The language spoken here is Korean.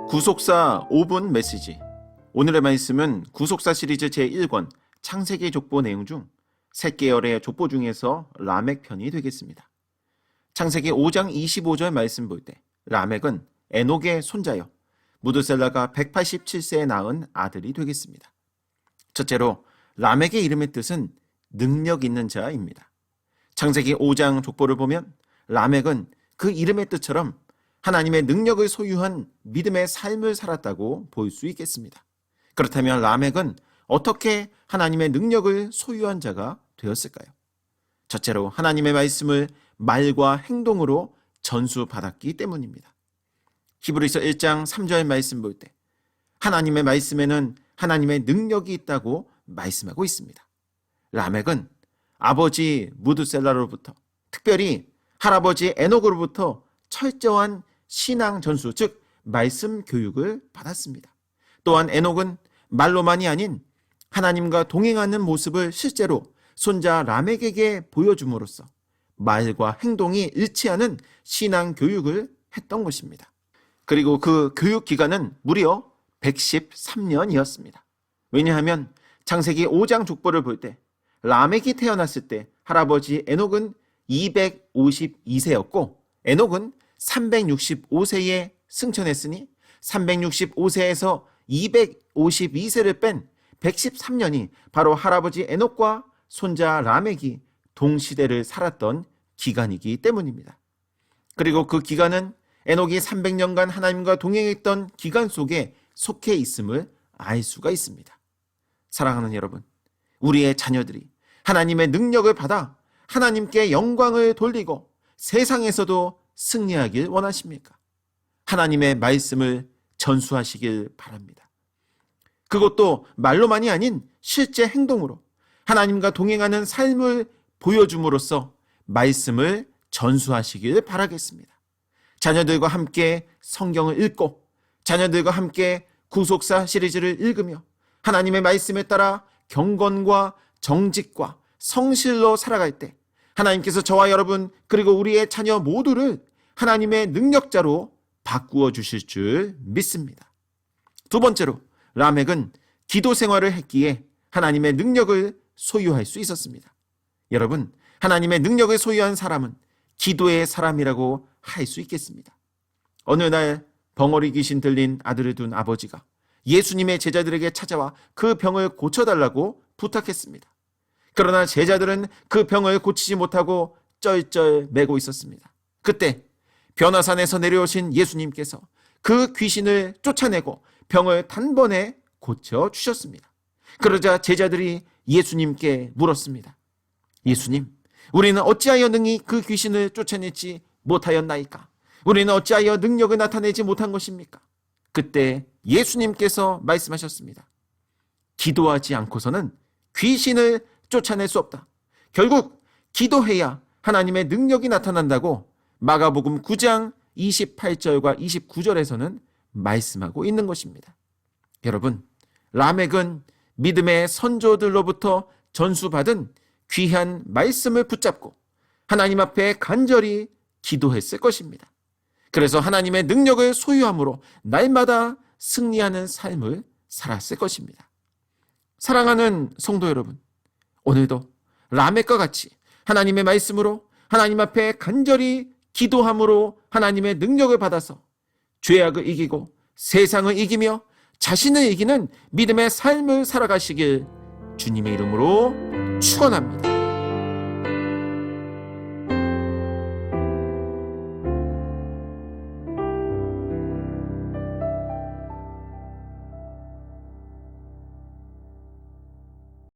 구속사 5분 메시지. 오늘의 말씀은 구속사 시리즈 제1권 창세기 족보 내용 중 세 계열의 족보 중에서 라멕 편이 되겠습니다. 창세기 5장 25절 말씀 볼 때 라멕은 에녹의 손자여 무드셀라가 187세에 낳은 아들이 되겠습니다. 첫째로 라멕의 이름의 뜻은 능력 있는 자입니다. 창세기 5장 족보를 보면 라멕은 그 이름의 뜻처럼 하나님의 능력을 소유한 믿음의 삶을 살았다고 볼 수 있겠습니다. 그렇다면 라멕은 어떻게 하나님의 능력을 소유한 자가 되었을까요? 첫째로 하나님의 말씀을 말과 행동으로 전수받았기 때문입니다. 히브리서 1장 3절 말씀 볼 때 하나님의 말씀에는 하나님의 능력이 있다고 말씀하고 있습니다. 라멕은 아버지 무드셀라로부터, 특별히 할아버지 에녹으로부터 철저한 신앙 전수, 즉 말씀 교육을 받았습니다. 또한 에녹은 말로만이 아닌 하나님과 동행하는 모습을 실제로 손자 라멕에게 보여줌으로써 말과 행동이 일치하는 신앙 교육을 했던 것입니다. 그리고 그 교육 기간은 무려 113년이었습니다. 왜냐하면 창세기 5장 족보를 볼 때 라멕이 태어났을 때 할아버지 에녹은 252세였고 에녹은 365세에 승천했으니 365세에서 252세를 뺀 113년이 바로 할아버지 에녹과 손자 라멕이 동시대를 살았던 기간이기 때문입니다. 그리고 그 기간은 에녹이 300년간 하나님과 동행했던 기간 속에 속해 있음을 알 수가 있습니다. 사랑하는 여러분, 우리의 자녀들이 하나님의 능력을 받아 하나님께 영광을 돌리고 세상에서도 승리하길 원하십니까? 하나님의 말씀을 전수하시길 바랍니다. 그것도 말로만이 아닌 실제 행동으로 하나님과 동행하는 삶을 보여줌으로써 말씀을 전수하시길 바라겠습니다. 자녀들과 함께 성경을 읽고 자녀들과 함께 구속사 시리즈를 읽으며 하나님의 말씀에 따라 경건과 정직과 성실로 살아갈 때 하나님께서 저와 여러분 그리고 우리의 자녀 모두를 하나님의 능력자로 바꾸어 주실 줄 믿습니다. 두 번째로 라멕은 기도 생활을 했기에 하나님의 능력을 소유할 수 있었습니다. 여러분, 하나님의 능력을 소유한 사람은 기도의 사람이라고 할 수 있겠습니다. 어느 날 벙어리 귀신 들린 아들을 둔 아버지가 예수님의 제자들에게 찾아와 그 병을 고쳐달라고 부탁했습니다. 그러나 제자들은 그 병을 고치지 못하고 쩔쩔매고 있었습니다. 그때 변화산에서 내려오신 예수님께서 그 귀신을 쫓아내고 병을 단번에 고쳐주셨습니다. 그러자 제자들이 예수님께 물었습니다. 예수님, 우리는 어찌하여 능히 그 귀신을 쫓아내지 못하였나이까? 우리는 어찌하여 능력을 나타내지 못한 것입니까? 그때 예수님께서 말씀하셨습니다. 기도하지 않고서는 귀신을 쫓아낼 수 없다. 결국 기도해야 하나님의 능력이 나타난다고 마가복음 9장 28절과 29절에서는 말씀하고 있는 것입니다. 여러분, 라멕은 믿음의 선조들로부터 전수받은 귀한 말씀을 붙잡고 하나님 앞에 간절히 기도했을 것입니다. 그래서 하나님의 능력을 소유함으로 날마다 승리하는 삶을 살았을 것입니다. 사랑하는 성도 여러분, 오늘도 라멕과 같이 하나님의 말씀으로 하나님 앞에 간절히 기도함으로 하나님의 능력을 받아서 죄악을 이기고 세상을 이기며 자신을 이기는 믿음의 삶을 살아가시길 주님의 이름으로 축원합니다.